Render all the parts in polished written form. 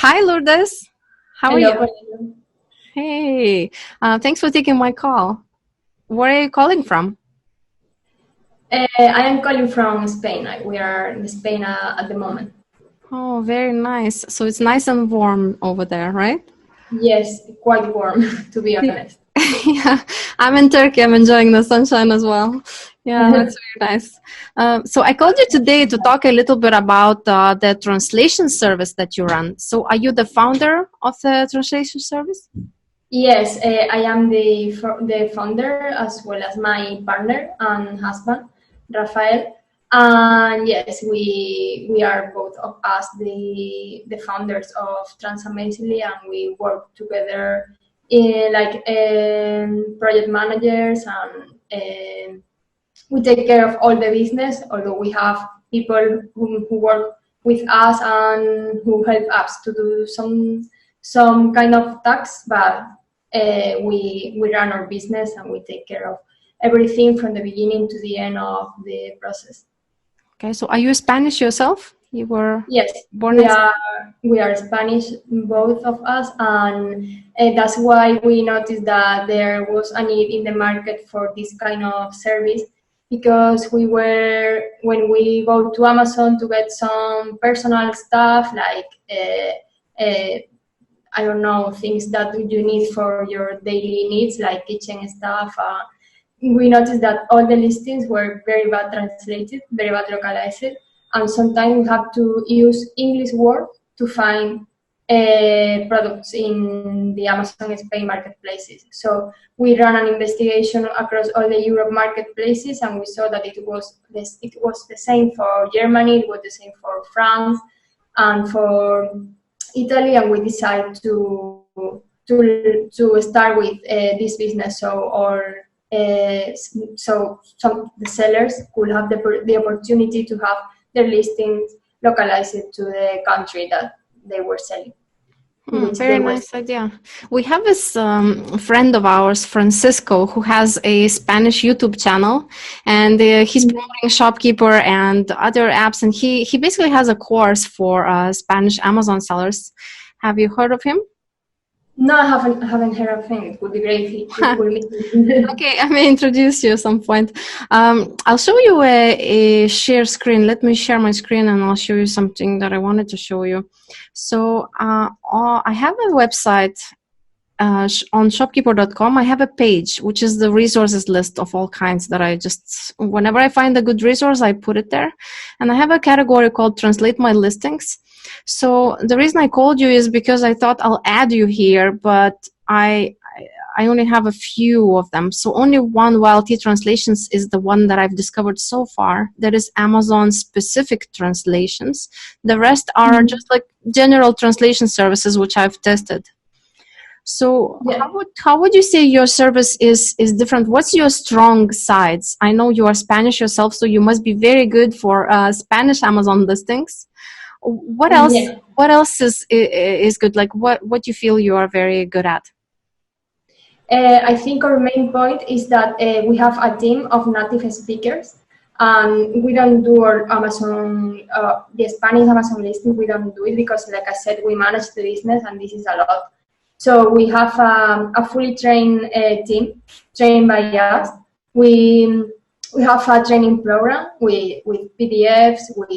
Hi, Lourdes. How are Hello, you? Paulina. Hey, thanks for taking my call. Where are you calling from? I am calling from Spain. We are in Spain at the moment. Oh, very nice. So it's nice and warm over there, right? Yes, quite warm, to be Yeah, honest. yeah. I'm in Turkey. I'm enjoying the sunshine as well. Yeah, that's very nice. So I called you today to talk a little bit about the translation service that you run. So are you the founder of the translation service? Yes, I am the founder as well as my partner and husband, Rafael. And yes, we are both of us the founders of TransAmaznLi, and we work together in like project managers, and we take care of all the business. Although we have people who work with us and who help us to do some kind of tasks, but we run our business and we take care of everything from the beginning to the end of the process. Okay, so are you Spanish yourself? You were Yes, born we in are we are Spanish, both of us, and that's why we noticed that there was a need in the market for this kind of service, because we were when we go to Amazon to get some personal stuff like I don't know, things that you need for your daily needs like kitchen stuff. We noticed that all the listings were very bad translated, very bad localized, and sometimes we have to use English word to find products in the Amazon Spain marketplaces. So we ran an investigation across all the Europe marketplaces, and we saw that it was the same for Germany, it was the same for France, and for Italy, and we decided to start with this business. So some the sellers could have the opportunity to have their listings localized to the country that they were selling, in which Very they were nice idea. We have this friend of ours, Francisco, who has a Spanish YouTube channel, and he's selling. promoting Shopkeeper and other apps. And he basically has a course for Spanish Amazon sellers. Have you heard of him? No, I haven't heard of him. It would be great if you will meet him. Okay, I may introduce you at some point. I'll show you a share screen. Let me share my screen and I'll show you something that I wanted to show you. So I have a website on shopkeeper.com. I have a page, which is the resources list of all kinds that I just, whenever I find a good resource, I put it there. And I have a category called Translate My Listings. So the reason I called you is because I thought I'll add you here, but I only have a few of them. So only one YLT translations is the one that I've discovered so far. That is Amazon specific translations. The rest are just like general translation services, which I've tested. So Yeah. how would you say your service is different? What's your strong sides? I know you are Spanish yourself, so you must be very good for Spanish Amazon listings. What else? Yeah. What else is good? Like what you feel you are very good at? I think our main point is that we have a team of native speakers, and we don't do our Amazon, the Spanish Amazon listing. We don't do it because, like I said, we manage the business, and this is a lot. So we have a fully trained team, trained by us. We have a training program with PDFs, with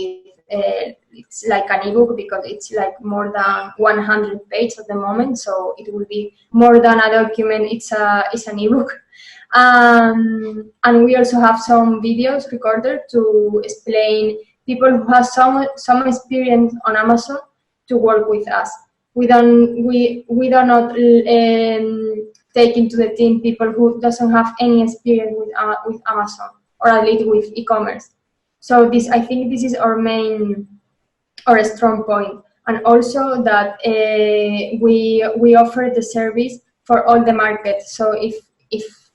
it's like an ebook because it's like more than 100 pages at the moment. So it will be more than a document. It's an ebook. And we also have some videos recorded to explain people who have some experience on Amazon to work with us. We do not take into the team people who doesn't have any experience with Amazon, or at least with e-commerce. So I think this is our main or a strong point, and also that we offer the service for all the markets. So if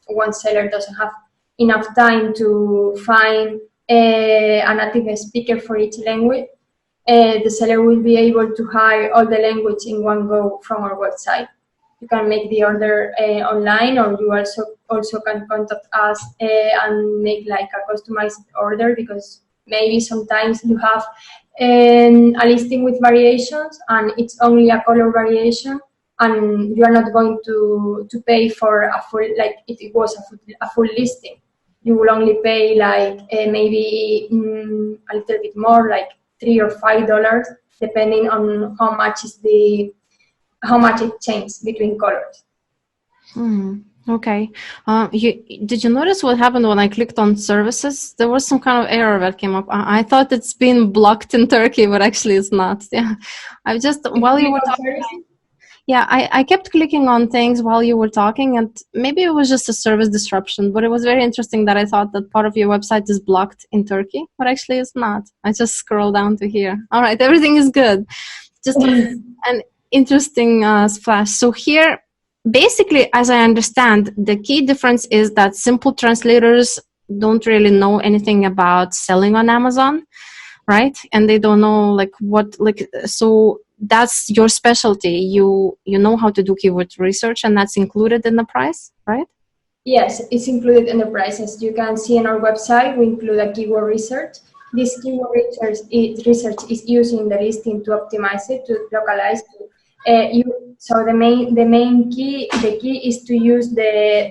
one seller doesn't have enough time to find a native speaker for each language, the seller will be able to hire all the language in one go from our website. You can make the order online, or you also can contact us and make like a customized order, because maybe sometimes you have a listing with variations, and it's only a color variation, and you are not going to pay for a full, like it was a full listing. You will only pay like maybe a little bit more, like $3 or $5, depending on how much it changes between colors. Okay. Did you notice what happened when I clicked on services? There was some kind of error that came up. I thought it's been blocked in Turkey, but actually it's not. Yeah. I just, while you were talking, yeah, I kept clicking on things while you were talking, and maybe it was just a service disruption, but it was very interesting that I thought that part of your website is blocked in Turkey, but actually it's not. I just scroll down to here. All right, everything is good. Just an interesting splash. So here, basically, as I understand, the key difference is that simple translators don't really know anything about selling on Amazon, right? And they don't know so that's your specialty. You know how to do keyword research, and that's included in the price, right? Yes, it's included in the price. As you can see on our website, we include a keyword research. This keyword research is used in the listing to optimize it, to localize. So the key is to use the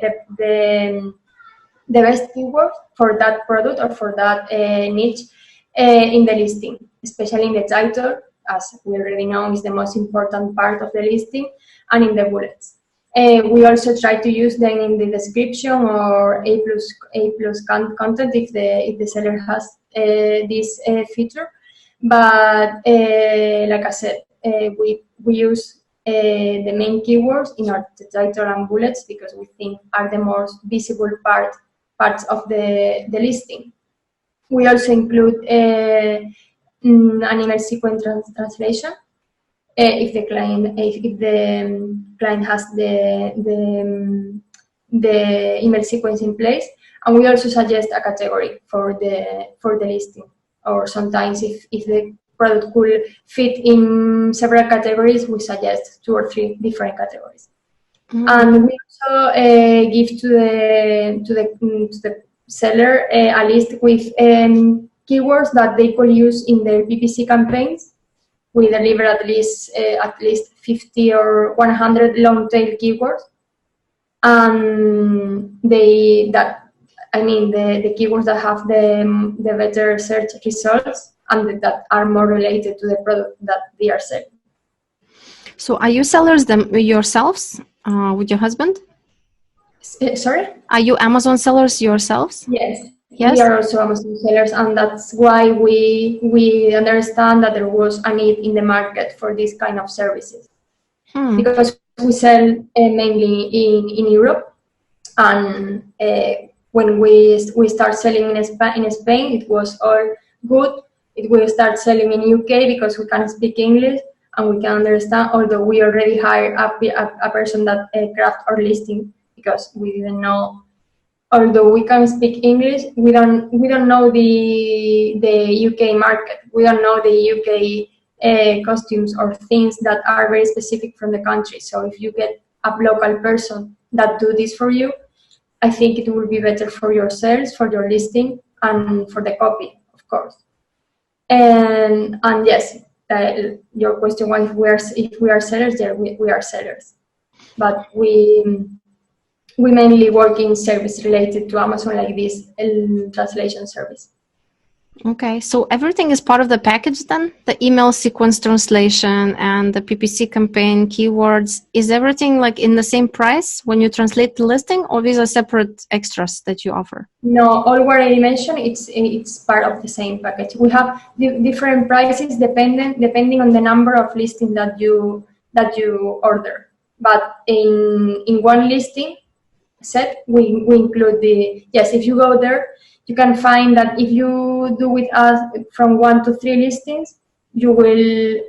best keyword for that product or for that niche in the listing, especially in the title, as we already know is the most important part of the listing, and in the bullets. We also try to use them in the description or A plus content if the seller has this feature. But like I said, we use the main keywords in our title and bullets because we think are the most visible parts of the listing. We also include an email sequence translation if the client has the email sequence in place, and we also suggest a category for the listing. Or sometimes if the product could fit in several categories, we suggest 2 or 3 different categories. And we also give to the seller a list with keywords that they could use in their PPC campaigns. We deliver at least 50 or 100 long tail keywords, and the keywords that have the better search results and that are more related to the product that they are selling. So are you sellers them yourselves with your husband? Sorry? Are you Amazon sellers yourselves? Yes. Yes. We are also Amazon sellers, and that's why we understand that there was a need in the market for this kind of services. Because we sell mainly in Europe, and when we start selling in Spain, it was all good. It will start selling in UK because we can speak English and we can understand, although we already hired a person that craft our listing because we didn't know. Although we can speak English, we don't know the UK market. We don't know the UK costumes or things that are very specific from the country. So if you get a local person that do this for you, I think it will be better for your sales, for your listing, and for the copy, of course. And yes, your question was if we are sellers. Yeah, we are sellers, but we mainly work in service related to Amazon, like this translation service. Okay, so everything is part of the package then? The email sequence translation and the PPC campaign keywords, is everything like in the same price when you translate the listing, or these are separate extras that you offer? No, all what I mentioned, it's part of the same package. We have different prices depending on the number of listings that you order. But in one listing set, we include if you go there, you can find that if you do with us from 1 to 3 listings, you will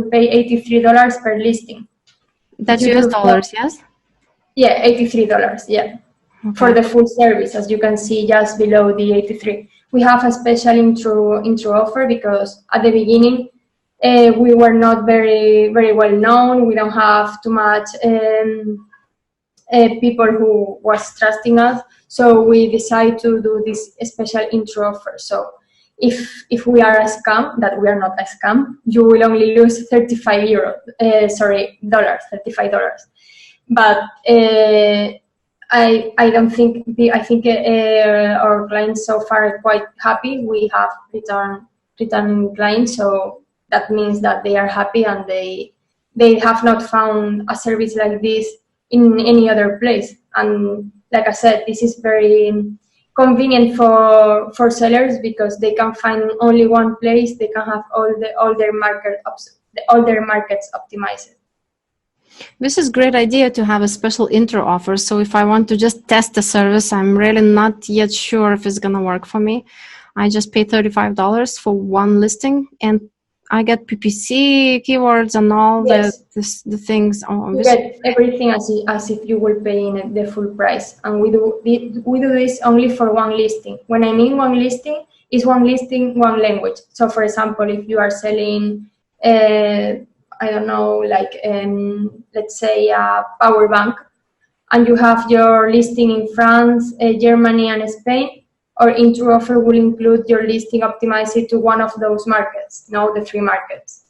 pay $83 per listing. That's US dollars, yes? Yeah, $83, yeah. Okay. For the full service, as you can see just below the 83. We have a special intro offer because at the beginning we were not very well known. We don't have too much people who was trusting us, so we decided to do this special intro offer. So if we are a scam, that we are not a scam, you will only lose $35. But I don't think I think our clients so far are quite happy. We have returning clients, so that means that they are happy and they have not found a service like this in any other place. And like I said, this is very convenient for sellers because they can find only one place. They can have all their markets optimized. This is a great idea to have a special intro offer. So if I want to just test the service, I'm really not yet sure if it's going to work for me. I just pay $35 for one listing and I get PPC keywords and all the things. You get everything as if you were paying the full price. And we do this only for one listing. When I mean one listing, is one listing, one language. So for example, if you are selling, I don't know, like let's say a power bank, and you have your listing in France, Germany, and Spain, our intro offer will include your listing optimized to one of those markets, no, the 3 markets.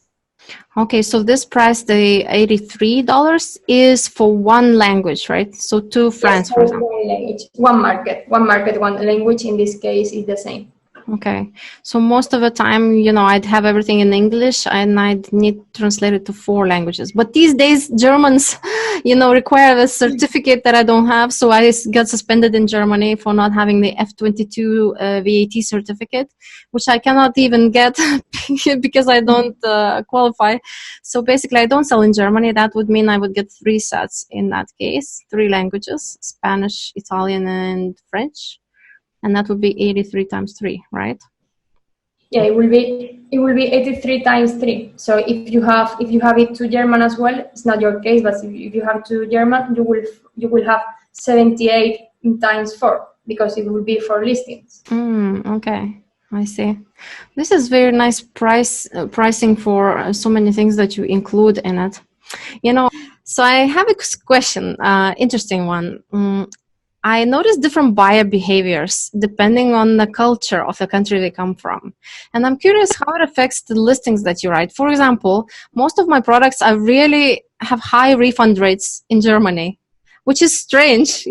Okay, so this price, the $83, is for one language, right? So to France, for example. One language, one market, one language. In this case, is the same. Okay, so most of the time, I'd have everything in English and I'd need translated to 4 languages. But these days, Germans, require a certificate that I don't have. So I got suspended in Germany for not having the F22 VAT certificate, which I cannot even get because I don't qualify. So basically, I don't sell in Germany. That would mean I would get 3 sets in that case, 3 languages, Spanish, Italian, and French. And that would be 83 times 3, right? Yeah, it will be 83 times 3. So if you have it to German as well, it's not your case, but if you have to German, you will have 78 times 4 because it will be 4 listings. Okay, I see. This is very nice pricing for so many things that you include in it. So I have a question, interesting one. I notice different buyer behaviors depending on the culture of the country they come from. And I'm curious how it affects the listings that you write. For example, most of my products I really have high refund rates in Germany, which is strange,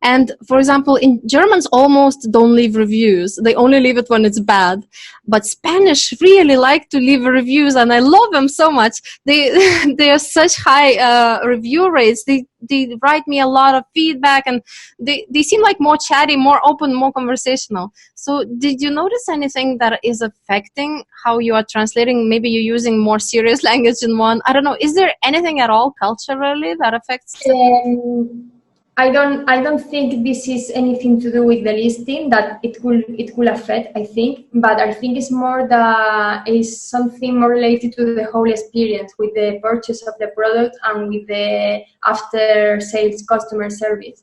And for example, in Germans almost don't leave reviews. They only leave it when it's bad. But Spanish really like to leave reviews, and I love them so much. They are such high review rates. They write me a lot of feedback, and they seem like more chatty, more open, more conversational. So did you notice anything that is affecting how you are translating? Maybe you're using more serious language in one. I don't know. Is there anything at all culturally that affects? I don't think this is anything to do with the listing that it will affect, I think, but I think it's more is something more related to the whole experience with the purchase of the product and with the after sales customer service.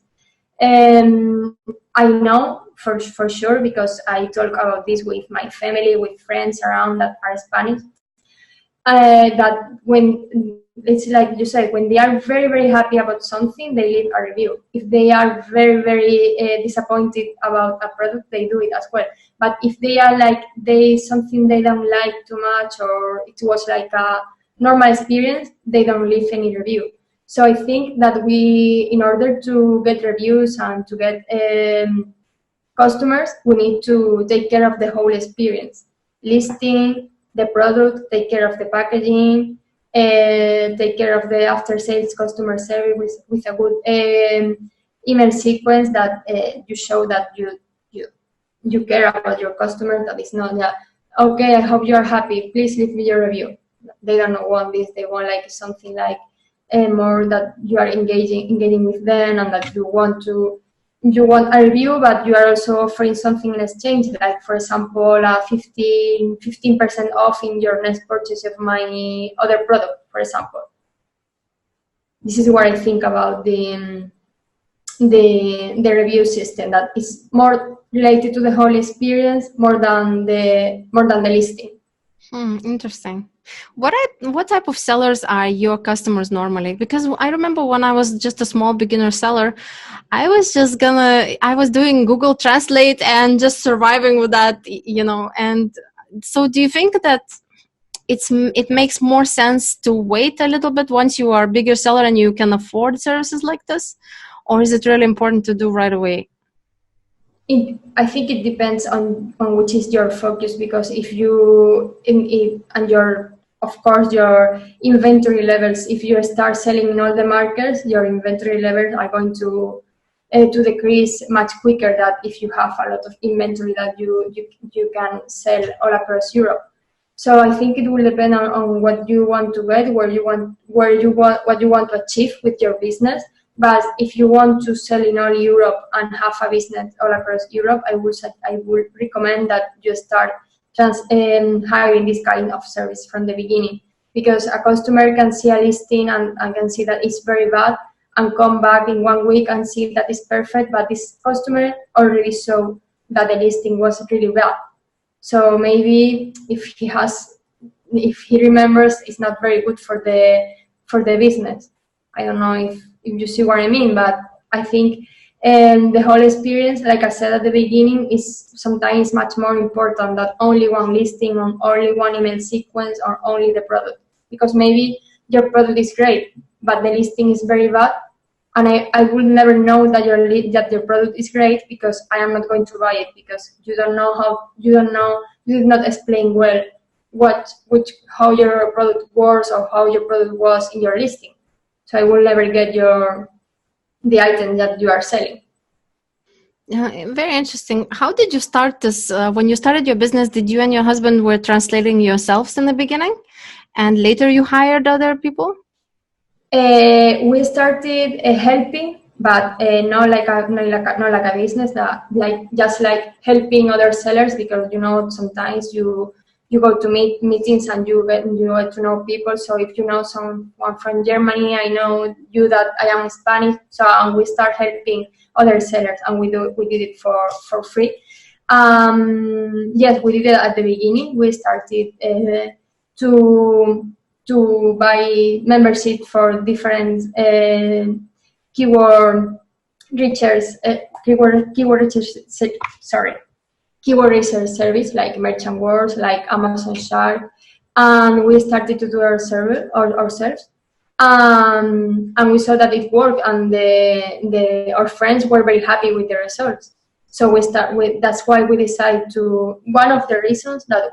I know for sure because I talk about this with my family, with friends around that are Spanish, that when it's like you said, when they are very, very happy about something, they leave a review. If they are very, very disappointed about a product, they do it as well. But if they are like something they don't like too much, or it was like a normal experience, they don't leave any review. So I think that in order to get reviews and to get customers, we need to take care of the whole experience. Listing the product, take care of the packaging, take care of the after-sales customer service with a good email sequence that you show that you care about your customer. That is not okay, I hope you are happy, please leave me your review. They don't want this. They want like something like more that you are engaging with them, and that you want a review, but you are also offering something in exchange, like for example, 15% off in your next purchase of my other product, for example. This is what I think about the review system, that is more related to the whole experience more than the listing. Interesting. What type of sellers are your customers normally? Because I remember when I was just a small beginner seller, I was doing Google Translate and just surviving with that, And so, do you think that it makes more sense to wait a little bit once you are a bigger seller and you can afford services like this, or is it really important to do right away? I think it depends on which is your focus, because if you and your, of course, your inventory levels, if you start selling in all the markets, your inventory levels are going to decrease much quicker than if you have a lot of inventory that you can sell all across Europe. So I think it will depend on what you want to get, what you want to achieve with your business. But if you want to sell in all Europe and have a business all across Europe, I would recommend that you start hiring this kind of service from the beginning, because a customer can see a listing and can see that it's very bad and come back in 1 week and see that it's perfect, but this customer already saw that the listing was really bad. So maybe if he remembers, it's not very good for the business. I don't know if you see what I mean, but I think the whole experience, like I said at the beginning, is sometimes much more important than only one listing or only one email sequence or only the product. Because maybe your product is great, but the listing is very bad, and I will never know that your product is great, because I am not going to buy it, because you did not explain well how your product works or how your product was in your listing. So I will never get the item that you are selling. Very interesting. How did you start this? When you started your business, did you and your husband were translating yourselves in the beginning, and later you hired other people? We started helping, but not like a business. Just like helping other sellers, because sometimes you go to meetings and you get to know people. So if you know someone from Germany, I know you that I am Spanish. So we start helping other sellers, and we did it for free. Yes, we did it at the beginning. We started to buy membership for different keyword research service, like Merchant Wars, like Amazon Shark, and we started to do ourselves. And we saw that it worked, and our friends were very happy with the results. So that's why we decided to. One of the reasons that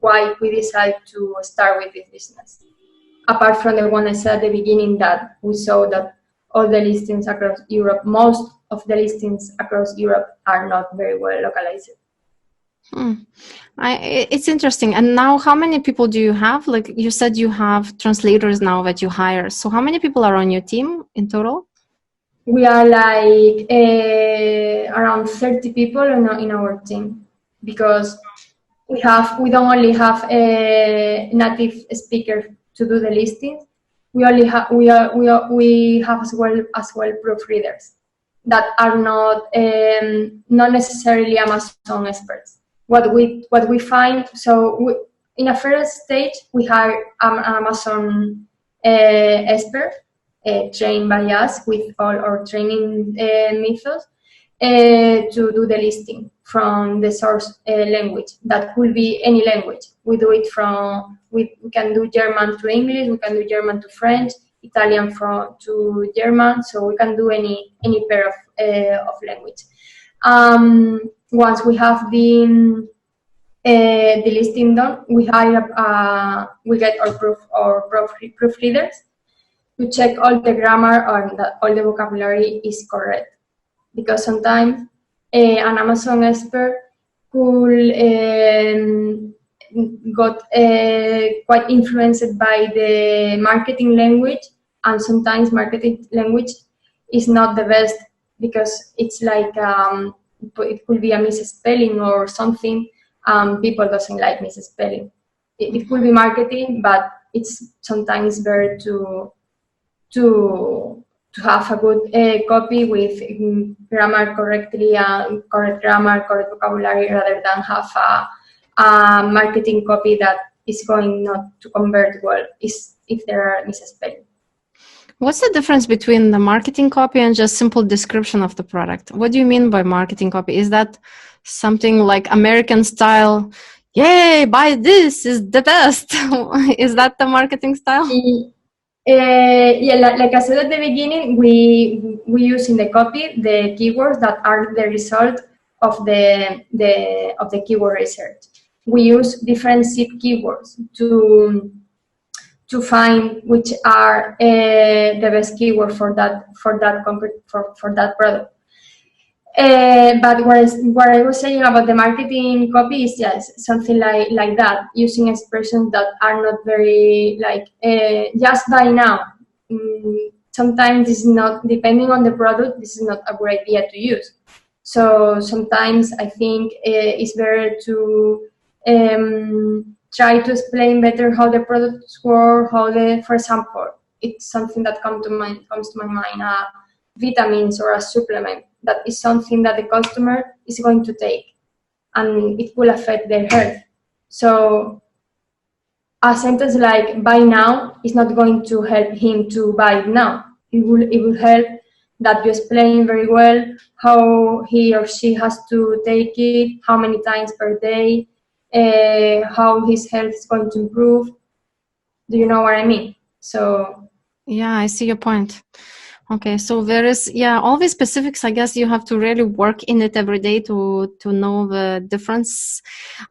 why we decided to start with this business. Apart from the one I said at the beginning, that we saw that all the listings across Europe, most of the listings across Europe are not very well localized. It's interesting. And now, how many people do you have? Like you said, you have translators now that you hire. So how many people are on your team in total? We are like around 30 people in our team, because we don't only have a native speaker to do the listings. We have as well proofreaders that are not necessarily Amazon experts. What we find, in a first stage, we hire an Amazon expert trained by us with all our training methods to do the listing from the source language. That could be any language. We do it we can do German to English, we can do German to French, Italian to German, so we can do any pair of language. Once we have the listing done, we get our proofreaders to check all the grammar and that all the vocabulary is correct. Because sometimes an Amazon expert could got quite influenced by the marketing language, and sometimes marketing language is not the best, because it's like it could be a misspelling or something. People doesn't like misspelling. It could be marketing, but it's sometimes better to have a good copy with grammar correctly and correct grammar, correct vocabulary, rather than have a marketing copy that is going not to convert well if there are misspelling. What's the difference between the marketing copy and just simple description of the product? What do you mean by marketing copy? Is that something like American style? Yay, buy this is the best. Is that the marketing style? Yeah, like I said at the beginning, we use in the copy the keywords that are the result of the keyword research. We use different seed keywords to find which are the best keyword for that product. But what I was saying about the marketing copy is just something like that, using expressions that are not very like just buy now. Sometimes this is not, depending on the product, this is not a great idea to use. So sometimes I think it's better to try to explain better how the products work, for example, it's something that comes to my mind, vitamins or a supplement. That is something that the customer is going to take, and it will affect their health. So a sentence like "buy now" is not going to help him to buy it now. It will help that you explain very well how he or she has to take it, how many times per day, how his health is going to improve. Do you know what I mean? So yeah, I see your point. Okay, so there is, all these specifics, I guess you have to really work in it every day to know the difference.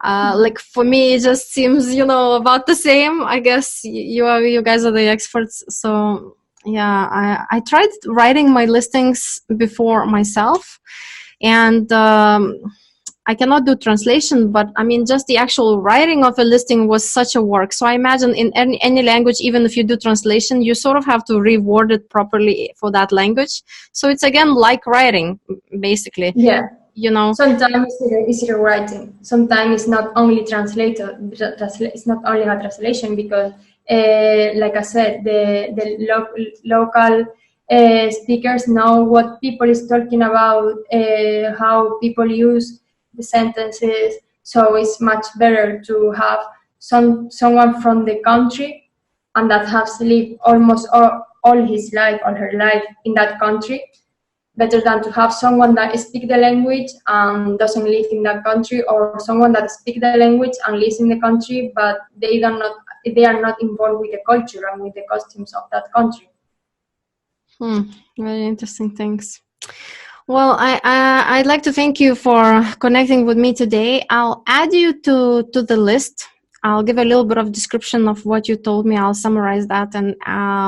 Like for me, it just seems, about the same. I guess you guys are the experts. So yeah, I tried writing my listings before myself, and I cannot do translation, but I mean, just the actual writing of a listing was such a work. So I imagine in any language, even if you do translation, you sort of have to reword it properly for that language. So it's again like writing, basically. Yeah. Sometimes it's rewriting. Sometimes it's not only it's not only a translation because, like I said, the local speakers know what people is talking about, how people use the sentences, so it's much better to have someone from the country and that has lived almost all his life, all her life in that country, better than to have someone that speaks the language and doesn't live in that country, or someone that speaks the language and lives in the country but they are not involved with the culture and with the costumes of that country. Very interesting things. Well, I'd like to thank you for connecting with me today. I'll add you to the list. I'll give a little bit of description of what you told me. I'll summarize that and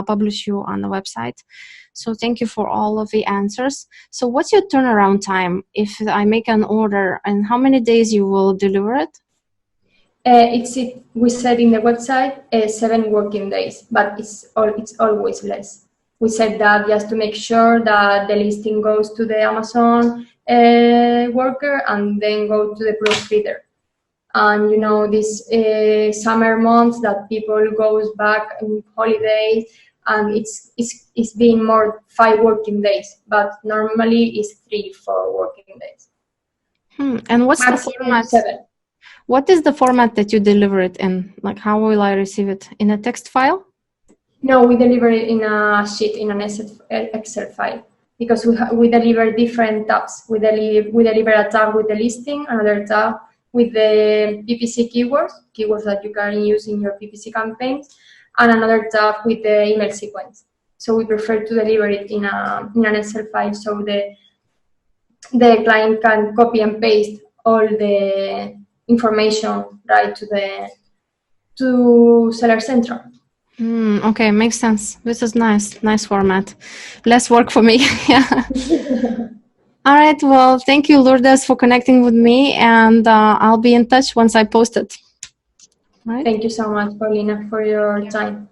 publish you on the website. So thank you for all of the answers. So what's your turnaround time if I make an order, and how many days you will deliver it? We said in the website 7 working days, but it's always less. We said that just to make sure that the listing goes to the Amazon worker and then go to the proofreader. And this summer months that people goes back on holidays, and it's been more 5 working days, but normally it's 3-4 working days. And what's maximum the format? 7. What is the format that you deliver it in? Like, how will I receive it? In a text file? No, we deliver it in a sheet, in an Excel file, because we deliver different tabs. We deliver a tab with the listing, another tab with the PPC keywords that you can use in your PPC campaigns, and another tab with the email sequence. So we prefer to deliver it in an Excel file, so the client can copy and paste all the information right to Seller Central. Okay, makes sense. This is nice format. Less work for me. Yeah. All right. Well, thank you, Lourdes, for connecting with me, and I'll be in touch once I post it. Right. Thank you so much, Paulina, for your time.